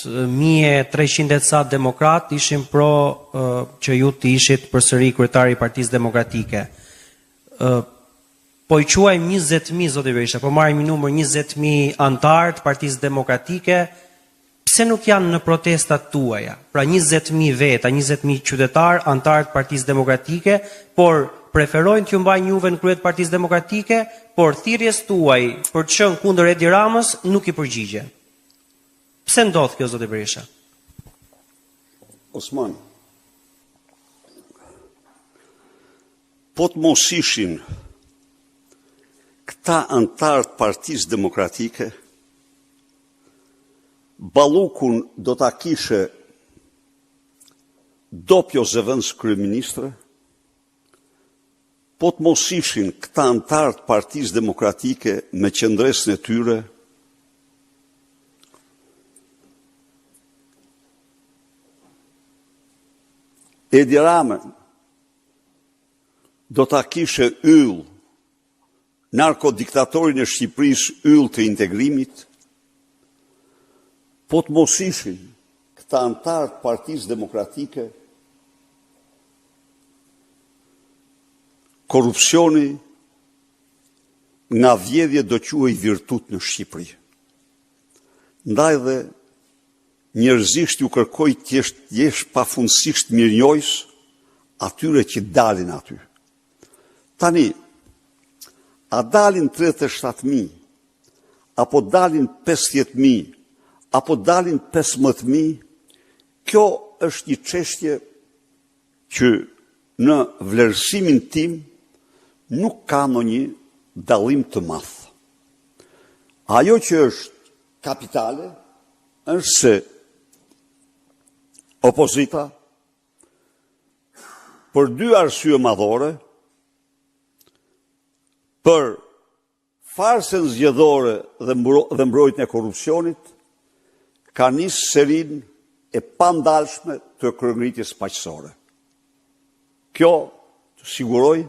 1300 sa demokrat ishin pro që ju të ishit përsëri kryetari i Partisë Demokratike. Po i quajmë 20.000 zoti Berisha, po marrim një numër 20.000 antar të Partisë Demokratike, pse nuk janë në protestat tuaja? Pra 20.000 veta, 20.000 qytetar, antar të Partisë Demokratike, por preferojnë t'ju mbajnë juve në krye të Partisë Demokratike, por thirrjes tuaj për të qenë kundër Edi Ramës nuk i përgjigje. Pse ndodh kjo zoti Berisha? Osman, po të mos ishin këta antarë të Partisë Demokratike, Ballukun do ta kishe Dopjo Zëvendës kryeministre, po të mos ishin këta antarë të Partisë Demokratike me qendresën e tyre, Edi Rama do ta kishe yll narkodiktatorin e Shqipërisë, yll të integrimit, po të mos ishin këta antarë të Partisë Demokratike, korupcioni nga vjedhje do quhej virtut në Shqipëri. Ndaj dhe njerëzisht ju kërkoj t'jesh pafundësisht mirënjohës atyre që dalin aty. Tani, a dalin 37.000, apo dalin 50.000, apo dalin 15.000, kjo është një çështje që në vlerësimin tim nuk ka ndonjë dallim të madh. Ajo që është kapitale është se opozita për dy arsye madhore, për farsën zgjedhore dhe mbrojtjen e korrupsionit, ka nisë serinë e pandalshme të kryengritjes paqësore. Kjo të siguroj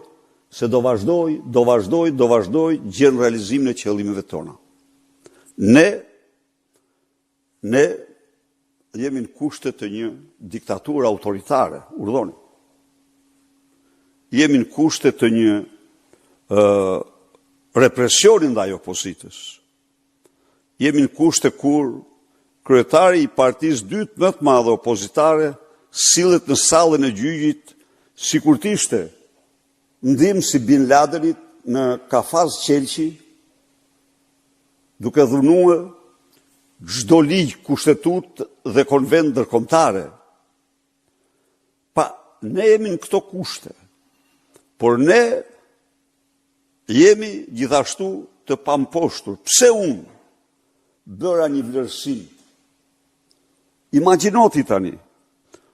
se do vazhdoj gjën realizimin e qëllimeve tona. Ne jemi në kushte të një diktature autoritare, urdhoni. Jemi në kushte të një represioni ndaj opozitës. Jemi në kushte kur kryetari i partisë dytë më të madhe opozitare sillet në sallën e gjyqit sikur të ishte ndihmësi Bin Ladenit në Kafaz Qelqi, duke dhunuar çdo ligj kushtetut dhe konvent ndërkombëtare. Ne jemi në këto kushte, por ne jemi gjithashtu të pamposhtur. Pse unë bëra një vlerësim? Imagjinoti tani,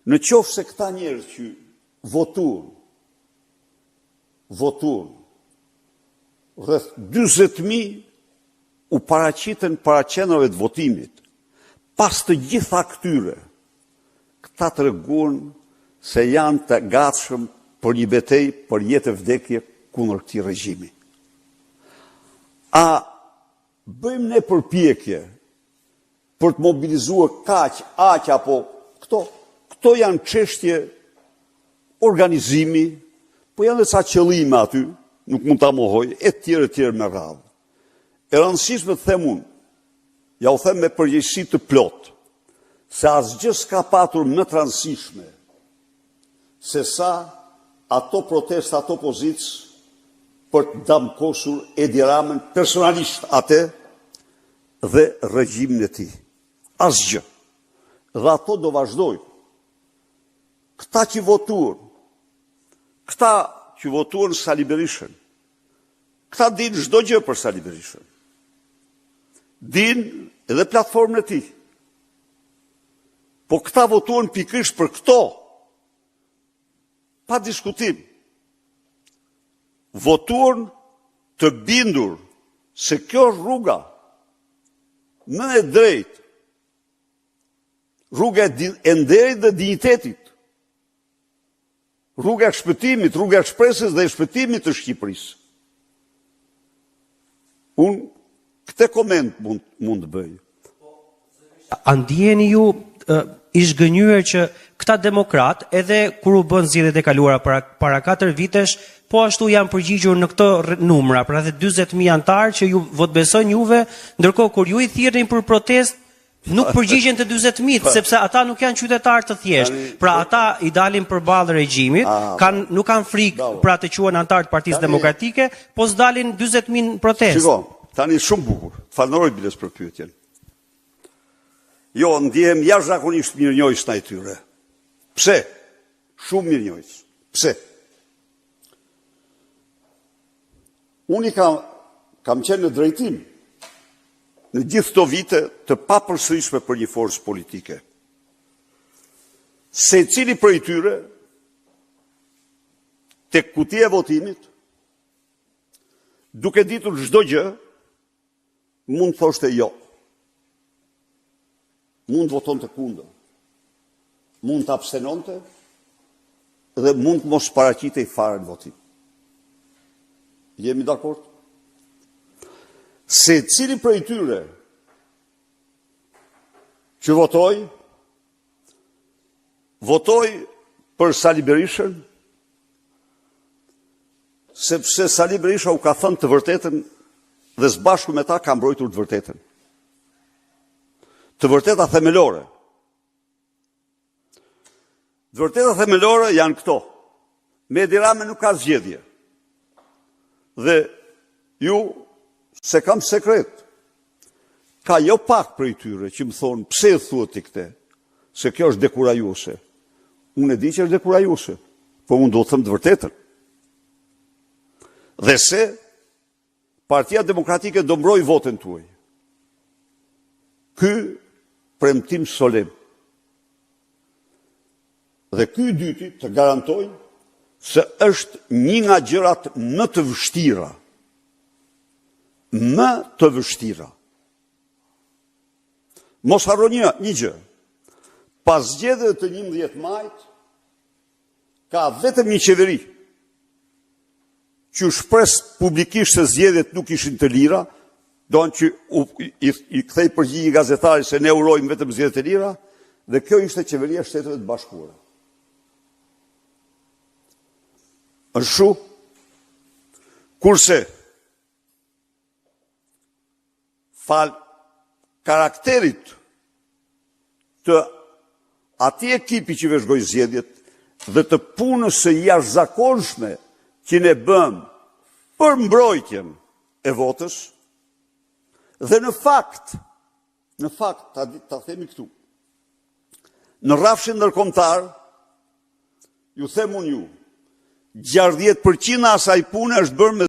në qoftë se këta njerëz që votuan, rreth 40.000 u paraqiten para qendrave të votimit. Pas të gjitha këtyre, këta tregojnë se janë të gatshëm për një betejë për jetë e vdekje kundër këtij regjimi. A bëjmë ne përpjekje për të mobilizuar aq apo këto janë çështje organizimi, po janë dhe ca qëllime aty, nuk mund ta mohoj, e tjerë me radhë. E rëndësishme të them unë, ja u them me përgjegjësi të plot, se asgjë s'ka patur më të rëndësishme se sa ato protesta, ato pozicë për të damkosur Edi Ramën personalisht atë dhe regjimin e tij. Asgjë. Dhe ato do vazhdojnë. Këta që votuan Sali Berishën, këta dinë çdo gjë për Sali Berishën. Dinë edhe platformën e tij. Po këta votuan pikërisht për këto, pa diskutim. Votuan të bindur se kjo është rruga më e drejtë, rruga e nderit dhe dinjitetit, rruga e shpëtimit, rruga e shpresës dhe e shpëtimit të Shqipërisë. Unë këtë koment mund të bëj. A ndjeni ju ish gënjur që këta demokrat, edhe kur u bën zgjedhjet e kaluara para 4 vitesh, po ashtu janë përgjigjur në këto numra, pra dhe 40.000 antarë që ju votbesojnë juve, ndërkohë kur ju i thirrni për protestë, nuk përgjigjen të 40.000, sepse ata nuk janë qytetarë të thjeshtë. Pra ata i dalin përballë regjimit, nuk kanë frikë për atë quhen antarë të Partisë Demokratike, po s'dalin 40.000 protestë. Shiko, tani shumë bukur. Falënderoj Biles për pyetjen. Jo, ndjehem jashtëzakonisht mirënjohës ndaj tyre. Pse? Shumë mirënjohës. Pse? Unë kam qenë në drejtim në gjithë këto vite të papërsërishme për një forcë politike. Secili prej tyre tek kutia e votimit, duke ditur çdo gjë, mund thoshte jo. Mund votonte kundër. Mund të abstenonte dhe mund mos paraqitej fare në votim. Jemi dakord? Se cili prej tyre që votoj për Sali Berishën, sepse Sali Berisha u ka thënë të vërtetën dhe së bashku me ta ka mbrojtur të vërtetën. Të vërteta themelore. Të vërteta themelore janë këto. Edi Rama nuk ka zgjedhje. Dhe ju, se kam sekret, ka jo pak prej tyre që më thonë, pse e thua ti këte, se kjo është dekurajuese. Unë e di që është dekurajuese, po unë do të them të vërtetën. Dhe se Partia Demokratike do mbroj votën tuaj. Ky premtim solemn. Dhe ky i dyti të garantoj se është një nga gjërat më të vështira. Më të vështira. Mos harro një gjë. Pas zgjedhjeve të 11 majit, ka vetëm një qeveri që shpres publikisht se zgjedhjet nuk ishin të lira, do në që i kthej përgjigje gazetari se ne urojmë vetëm zgjedhjet e lira, dhe kjo ishte qeveria Shteteve të Bashkuara. Është shu, kurse fal karakterit të atij ekipi që vëzhgoi zgjedhjet dhe të punës së jashtëzakonshme që ne bëm për mbrojtjen e votës, dhe në fakt, ta themi këtu, në rrafshin ndërkombëtar, ju them unë ju, 60% asaj pune është bërë me